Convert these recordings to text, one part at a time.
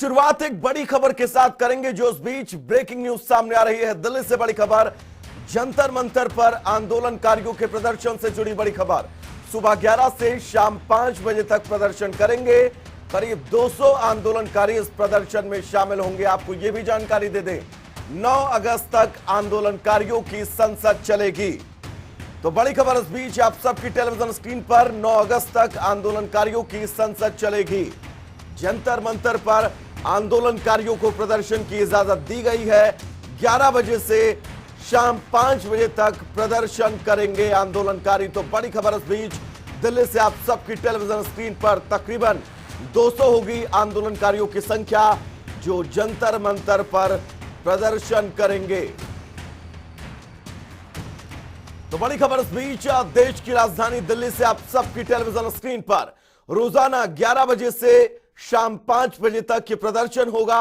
शुरुआत एक बड़ी खबर के साथ करेंगे, जो उस बीच ब्रेकिंग न्यूज सामने आ रही है। दिल्ली से बड़ी खबर, जंतर मंतर पर आंदोलनकारियों के प्रदर्शन से जुड़ी बड़ी खबर। सुबह 11 से शाम 5 बजे तक प्रदर्शन करेंगे। करीब 200 आंदोलनकारी इस प्रदर्शन में शामिल होंगे। आपको यह भी जानकारी दे दें, 9 अगस्त तक आंदोलनकारियों की संसद चलेगी। तो बड़ी खबर इस बीच आप सबकी टेलीविजन स्क्रीन पर, 9 अगस्त तक आंदोलनकारियों की संसद चलेगी। जंतर मंतर पर आंदोलनकारियों को प्रदर्शन की इजाजत दी गई है। 11 बजे से शाम 5 बजे तक प्रदर्शन करेंगे आंदोलनकारी। तो बड़ी खबर इस बीच दिल्ली से आप सबकी टेलीविजन स्क्रीन पर, तकरीबन 200 होगी आंदोलनकारियों की संख्या, जो जंतर मंतर पर प्रदर्शन करेंगे। तो बड़ी खबर इस बीच देश की राजधानी दिल्ली से आप सबकी टेलीविजन स्क्रीन पर, रोजाना 11 बजे से शाम 5 बजे तक ये प्रदर्शन होगा।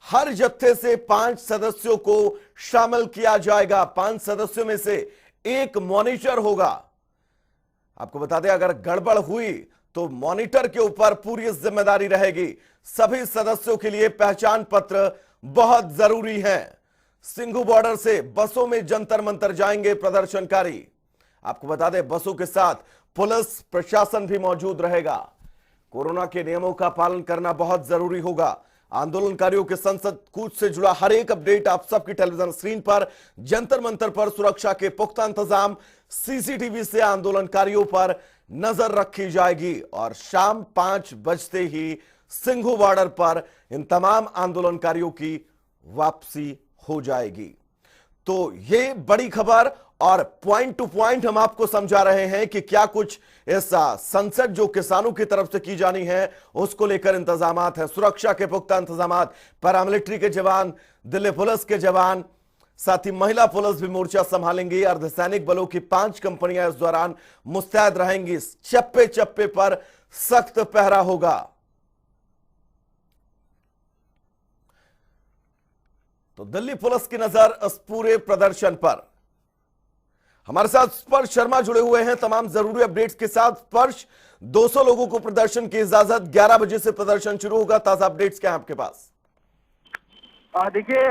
हर जत्थे से 5 सदस्यों को शामिल किया जाएगा। 5 सदस्यों में से एक मॉनिटर होगा। आपको बता दें, अगर गड़बड़ हुई तो मॉनिटर के ऊपर पूरी जिम्मेदारी रहेगी। सभी सदस्यों के लिए पहचान पत्र बहुत जरूरी है। सिंघू बॉर्डर से बसों में जंतर मंतर जाएंगे प्रदर्शनकारी। आपको बता दें, बसों के साथ पुलिस प्रशासन भी मौजूद रहेगा। कोरोना के नियमों का पालन करना बहुत जरूरी होगा। आंदोलनकारियों के संसद कूच से जुड़ा हर एक अपडेट आप सबकी टेलीविजन स्क्रीन पर। जंतर मंतर पर सुरक्षा के पुख्ता इंतजाम, सीसीटीवी से आंदोलनकारियों पर नजर रखी जाएगी और शाम 5 बजते ही सिंघू बॉर्डर पर इन तमाम आंदोलनकारियों की वापसी हो जाएगी। तो ये बड़ी खबर, और पॉइंट टू पॉइंट हम आपको समझा रहे हैं कि क्या कुछ इस संसद जो किसानों की तरफ से की जानी है उसको लेकर इंतजामात है। सुरक्षा के पुख्ता इंतजामात, पैरामिलिट्री के जवान, दिल्ली पुलिस के जवान, साथ ही महिला पुलिस भी मोर्चा संभालेंगी। अर्धसैनिक बलों की 5 कंपनियां इस दौरान मुस्तैद रहेंगी। चप्पे चप्पे पर सख्त पहरा होगा। तो दिल्ली पुलिस की नजर इस पूरे प्रदर्शन पर। हमारे साथ स्पर्श शर्मा जुड़े हुए हैं तमाम जरूरी अपडेट्स के साथ। स्पर्श, 200 लोगों को प्रदर्शन की इजाजत, 11 बजे से प्रदर्शन शुरू होगा। ताजा अपडेट्स क्या है आपके पास? देखिए,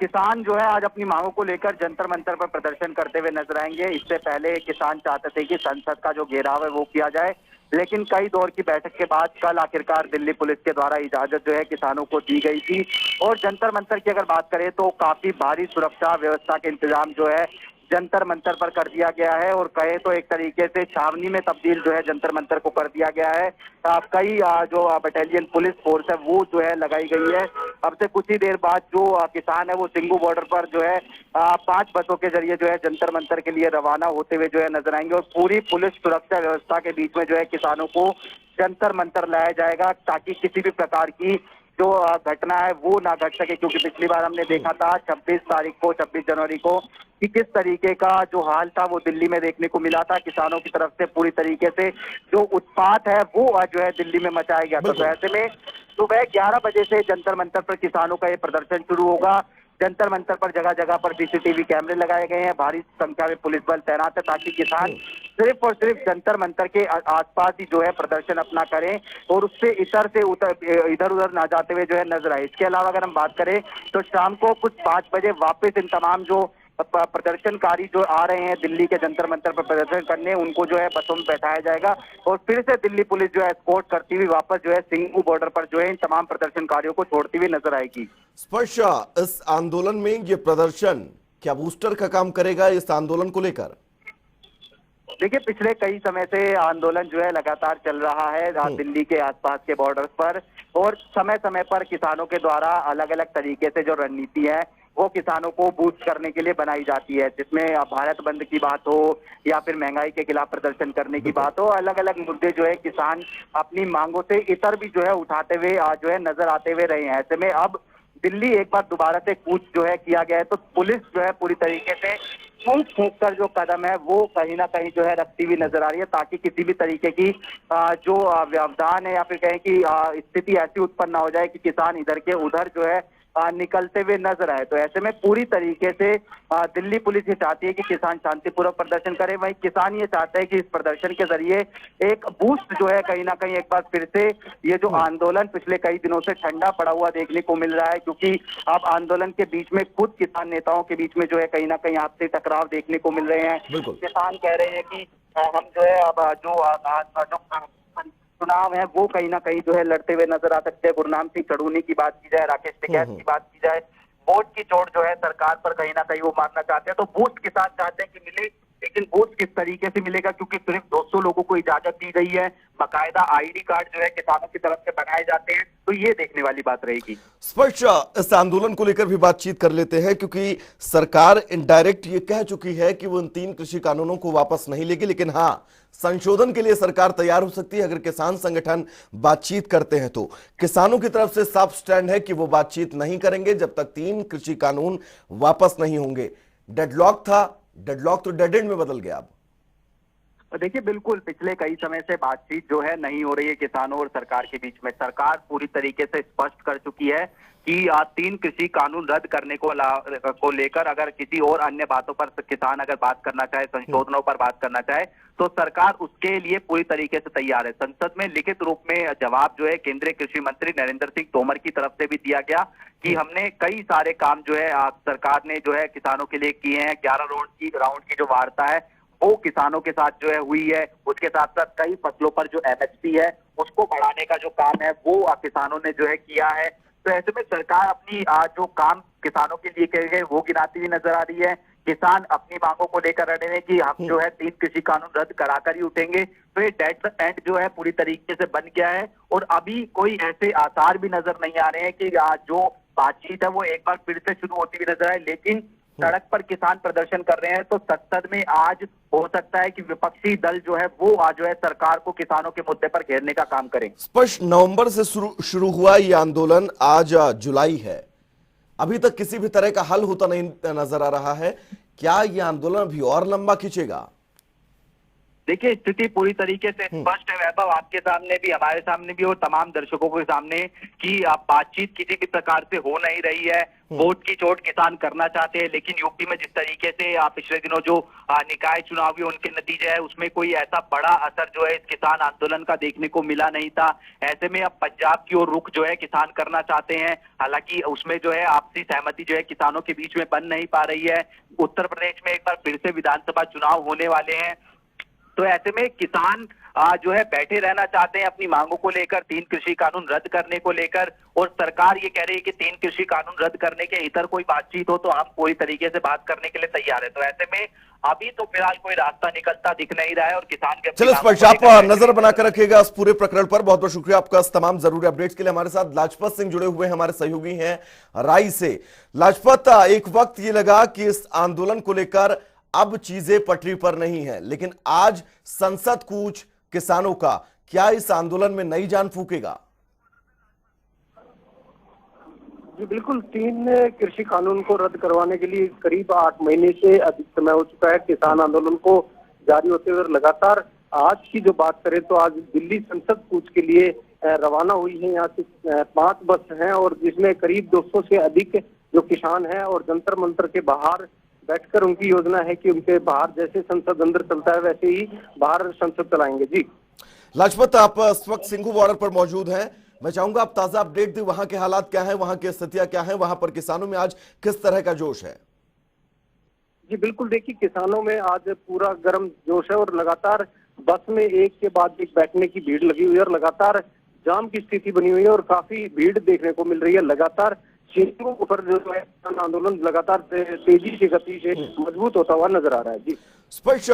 किसान जो है आज अपनी मांगों को लेकर जंतर मंतर पर प्रदर्शन करते हुए नजर आएंगे। इससे पहले किसान चाहते थे कि संसद का जो घेराव है वो किया जाए, लेकिन कई दौर की बैठक के बाद कल आखिरकार दिल्ली पुलिस के द्वारा इजाजत जो है किसानों को दी गई थी। और जंतर मंतर की अगर बात करें तो काफी भारी सुरक्षा व्यवस्था के इंतजाम जो है जंतर मंतर पर कर दिया गया है, और कहे तो एक तरीके से छावनी में तब्दील जो है जंतर मंतर को कर दिया गया है। कई जो बटालियन पुलिस फोर्स है वो जो है लगाई गई है। अब से कुछ ही देर बाद जो किसान है वो सिंघू बॉर्डर पर जो है 5 बसों के जरिए जो है जंतर मंतर के लिए रवाना होते हुए जो है नजर आएंगे, और पूरी पुलिस सुरक्षा व्यवस्था के बीच में जो है किसानों को जंतर मंतर लाया जाएगा, ताकि किसी भी प्रकार की जो घटना है वो ना घट सके। क्योंकि पिछली बार हमने देखा था 26 जनवरी को कि किस तरीके का जो हाल था वो दिल्ली में देखने को मिला था। किसानों की तरफ से पूरी तरीके से जो उत्पात है वो जो है दिल्ली में मचाया गया था। तो ऐसे में सुबह 11 बजे से जंतर मंतर पर किसानों का ये प्रदर्शन शुरू होगा। जंतर मंतर पर जगह जगह पर सीसीटीवी कैमरे लगाए गए हैं, भारी संख्या में पुलिस बल तैनात है, ताकि किसान सिर्फ और सिर्फ जंतर मंतर के आसपास ही जो है प्रदर्शन अपना करें और उससे इधर उधर ना जाते हुए जो है नजर आए। इसके अलावा अगर हम बात करें तो शाम को कुछ 5 बजे वापस इन तमाम जो प्रदर्शनकारी जो आ रहे हैं दिल्ली के जंतर मंतर पर प्रदर्शन करने, उनको जो है बसों में बैठाया जाएगा और फिर से दिल्ली पुलिस जो है एस्कॉर्ट करती हुई वापस जो है सिंघू बॉर्डर पर जो है इन तमाम प्रदर्शनकारियों को छोड़ती हुई नजर आएगी। स्पर्श, इस आंदोलन में ये प्रदर्शन क्या बूस्टर का काम करेगा इस आंदोलन को लेकर? देखिए, पिछले कई समय से आंदोलन जो है लगातार चल रहा है दिल्ली के आसपास के बॉर्डर्स पर, और समय समय पर किसानों के द्वारा अलग अलग तरीके से जो रणनीति है वो किसानों को बूस्ट करने के लिए बनाई जाती है, जिसमें भारत बंद की बात हो या फिर महंगाई के खिलाफ प्रदर्शन करने की बात हो। अलग अलग मुद्दे जो है किसान अपनी मांगों से इतर भी जो है उठाते हुए जो है नजर आते हुए रहे हैं। ऐसे में अब दिल्ली एक बार दोबारा से कूच जो है किया गया है, तो पुलिस जो है पूरी तरीके से फूंक फूंक कर जो कदम है वो कहीं ना कहीं जो है रखती हुई नजर आ रही है, ताकि किसी भी तरीके की जो व्यवधान है या फिर कहें कि स्थिति ऐसी उत्पन्न ना हो जाए कि किसान इधर के उधर जो है निकलते हुए नजर आए। तो ऐसे में पूरी तरीके से दिल्ली पुलिस ये चाहती है कि किसान शांतिपूर्वक प्रदर्शन करे, वहीं किसान ये चाहते हैं कि इस प्रदर्शन के जरिए एक बूस्ट जो है कहीं ना कहीं एक बार फिर से ये जो आंदोलन पिछले कई दिनों से ठंडा पड़ा हुआ देखने को मिल रहा है, क्योंकि अब आंदोलन के बीच में खुद किसान नेताओं के बीच में जो है कहीं ना कहीं आपसी टकराव देखने को मिल रहे हैं। बिल्कुल। किसान कह रहे हैं कि हम जो है अब जो चुनाव है वो कहीं ना कहीं जो है लड़ते हुए नजर आ सकते हैं। गुरनाम सिंह चढ़ूनी की बात की जाए, राकेश टिकैत की बात की जाए, वोट की चोट जो है सरकार पर कहीं ना कहीं वो मारना चाहते हैं। तो बूस्ट किसान चाहते हैं कि मिले, लेकिन बूस्ट किस तरीके से मिलेगा, क्योंकि सिर्फ 200 लोगों को इजाजत दी गई है, बाकायदा आईडी कार्ड जो है किसानों की तरफ से बनाए जाते हैं। तो ये देखने वाली बात रहेगी। स्पष्ट इस आंदोलन को लेकर भी बातचीत कर लेते हैं, क्योंकि सरकार इनडायरेक्ट ये कह चुकी है कि वो इन 3 कृषि कानूनों को वापस नहीं लेगी, लेकिन हाँ, संशोधन के लिए सरकार तैयार हो सकती है अगर किसान संगठन बातचीत करते हैं। तो किसानों की तरफ से साफ स्टैंड है कि वो बातचीत नहीं करेंगे जब तक 3 कृषि कानून वापस नहीं होंगे। डेडलॉक था, डेडलॉक तो डेड एंड में बदल गया। अब देखिए, बिल्कुल पिछले कई समय से बातचीत जो है नहीं हो रही है किसानों और सरकार के बीच में। सरकार पूरी तरीके से स्पष्ट कर चुकी है कि 3 कृषि कानून रद्द करने को लेकर अगर किसी और अन्य बातों पर किसान अगर बात करना चाहे, संशोधनों पर बात करना चाहे, तो सरकार उसके लिए पूरी तरीके से तैयार है। संसद में लिखित रूप में जवाब जो है केंद्रीय कृषि मंत्री नरेंद्र सिंह तोमर की तरफ से भी दिया गया कि हमने कई सारे काम जो है सरकार ने जो है किसानों के लिए किए हैं। 11 राउंड की जो वार्ता है वो किसानों के साथ जो है हुई है। उसके साथ साथ कई फसलों पर जो एमएसपी है उसको बढ़ाने का जो काम है वो किसानों ने जो है किया है। तो ऐसे में सरकार अपनी जो काम किसानों के लिए किए गए वो गिनाती हुई नजर आ रही है। किसान अपनी मांगों को लेकर रहे हैं कि हम जो है 3 कृषि कानून रद्द कराकर ही उठेंगे। तो ये डेड एंड जो है पूरी तरीके से बन गया है और अभी कोई ऐसे आसार भी नजर नहीं आ रहे हैं कि जो बातचीत है वो एक बार फिर से शुरू होती हुई नजर आए। लेकिन सड़क पर किसान प्रदर्शन कर रहे हैं, तो संसद में आज हो सकता है कि विपक्षी दल जो है वो आज जो है सरकार को किसानों के मुद्दे पर घेरने का काम करें। स्पष्ट नवंबर से शुरू हुआ ये आंदोलन, आज जुलाई है, अभी तक किसी भी तरह का हल होता नहीं नजर आ रहा है। क्या ये आंदोलन अभी और लंबा खींचेगा? देखिए, स्थिति पूरी तरीके से स्पष्ट है वैभव, आपके सामने भी, हमारे सामने भी और तमाम दर्शकों के सामने कि बातचीत किसी भी प्रकार से हो नहीं रही है। वोट की चोट किसान करना चाहते हैं, लेकिन यूपी में जिस तरीके से पिछले दिनों जो निकाय चुनाव हुए उनके नतीजे है उसमें कोई ऐसा बड़ा असर जो है इस किसान आंदोलन का देखने को मिला नहीं था। ऐसे में अब पंजाब की ओर रुख जो है किसान करना चाहते हैं, हालांकि उसमें जो है आपसी सहमति जो है किसानों के बीच में बन नहीं पा रही है। उत्तर प्रदेश में एक बार फिर से विधानसभा चुनाव होने वाले हैं, तो ऐसे में किसान जो है बैठे रहना चाहते हैं अपनी मांगों को लेकर, 3 कृषि कानून रद्द करने को लेकर। और सरकार ये कह रही है कि 3 कृषि कानून रद्द करने के इतर कोई बातचीत हो तो हम पूरी तरीके से बात करने के लिए तैयार है। तो ऐसे में अभी तो फिलहाल कोई रास्ता निकलता दिख नहीं रहा है और किसान के चलो स्पष्ट, आप नजर बनाकर रखिएगा इस पूरे प्रकरण पर। बहुत बहुत शुक्रिया आपका इस तमाम जरूरी अपडेट्स के लिए। हमारे साथ लाजपत सिंह जुड़े हुए हैं, हमारे सहयोगी हैं राई से। लाजपत, एक वक्त ये लगा कि इस आंदोलन को लेकर अब चीजें पटरी पर नहीं है, लेकिन आज संसद कूच किसानों का क्या इस आंदोलन में नई जान फूकेगा? जी बिल्कुल, 3 कृषि कानून को रद्द करवाने के लिए करीब 8 महीने से अधिक समय हो चुका है किसान आंदोलन को जारी होते हुए। लगातार आज की जो बात करें तो आज दिल्ली संसद कूच के लिए रवाना हुई है। यहाँ से 5 बस हैं और जिसमें करीब 200 से अधिक जो किसान हैं और जंतर मंतर के बाहर बैठकर उनकी योजना है कि उनके बाहर जैसे संसद अंदर चलता है वैसे ही बाहर संसद चलाएंगे। जी लाजपत, आप इस वक्त सिंघू बॉर्डर पर मौजूद हैं, मैं चाहूंगा आप ताजा अपडेट दें, वहां के हालात क्या हैं, वहां की स्थितियां क्या हैं, वहां पर किसानों में आज किस तरह का जोश है? जी बिल्कुल, देखिए किसानों में आज पूरा गर्म जोश है और लगातार बस में एक के बाद एक बैठने की भीड़ लगी हुई है और लगातार जाम की स्थिति बनी हुई है और काफी भीड़ देखने को मिल रही है। लगातार सीटों पर जो है आंदोलन लगातार तेजी से गति से मजबूत होता हुआ नजर आ रहा है। जी स्पष्ट,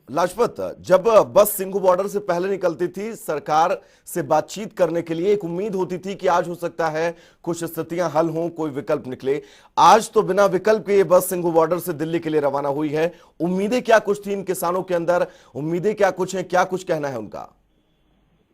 लाजपत, जब बस सिंघू बॉर्डर से पहले निकलती थी सरकार से बातचीत करने के लिए, एक उम्मीद होती थी कि आज हो सकता है कुछ स्थितियां हल हों, कोई विकल्प निकले। आज तो बिना विकल्प के ये बस सिंघू बॉर्डर से दिल्ली के लिए रवाना हुई है। उम्मीदें क्या कुछ थी इन किसानों के अंदर, उम्मीदें क्या कुछ हैं, क्या कुछ कहना है उनका?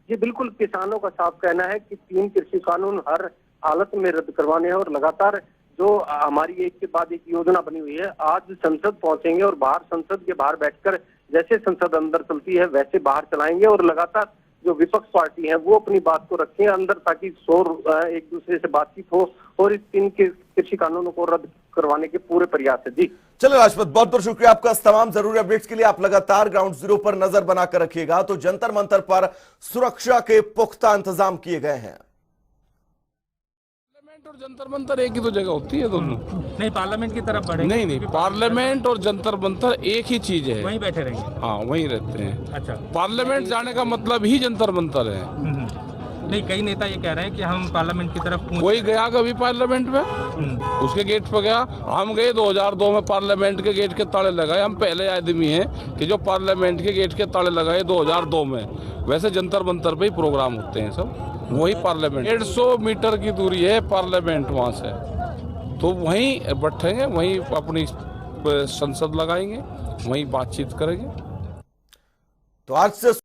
जी बिल्कुल, किसानों का साफ कहना है कि 3 कृषि कानून हर हालत में रद्द करवाने हैं और लगातार जो हमारी एक के बाद एक योजना बनी हुई है, आज संसद पहुंचेंगे और बाहर संसद के बाहर बैठकर जैसे संसद अंदर चलती है वैसे बाहर चलाएंगे और लगातार जो विपक्ष पार्टी है वो अपनी बात को रखें अंदर, ताकि शोर एक दूसरे से बातचीत हो और इस 3 के कृषि कानूनों को रद्द करवाने के पूरे प्रयास है। जी चलो राजपत, बहुत बहुत शुक्रिया आपका इस तमाम जरूरी अपडेट्स के लिए। आप लगातार ग्राउंड जीरो पर नजर बनाकर रखिएगा। तो जंतर मंतर पर सुरक्षा के पुख्ता इंतजाम किए गए हैं। पार्लियामेंट और जंतर मंतर एक ही तो जगह होती है दोनों? नहीं, पार्लियामेंट की तरफ बढ़ेंगे। नहीं, पार्लियामेंट और जंतर मंतर एक ही चीज है। वहीं बैठे रहेंगे। हाँ, वहीं रहते हैं। अच्छा। पार्लियामेंट जाने का मतलब ही जंतर मंतर है। नहीं, कई नेता ये कह रहे हैं कि हम पार्लियामेंट की तरफ कोई गया कभी पार्लियामेंट में? उसके गेट पर गया? हम गए 2002 में, पार्लियामेंट के गेट के ताले लगाए। हम पहले आदमी हैं कि जो पार्लियामेंट के गेट के ताले लगाए 2002 में। वैसे जंतर मंतर पे ही प्रोग्राम होते हैं सब, वही पार्लियामेंट। 150 मीटर की दूरी है पार्लियामेंट वहां से, तो वहीं बैठेंगे, वहीं अपनी संसद लगाएंगे, वहीं बातचीत करेंगे। तो आज से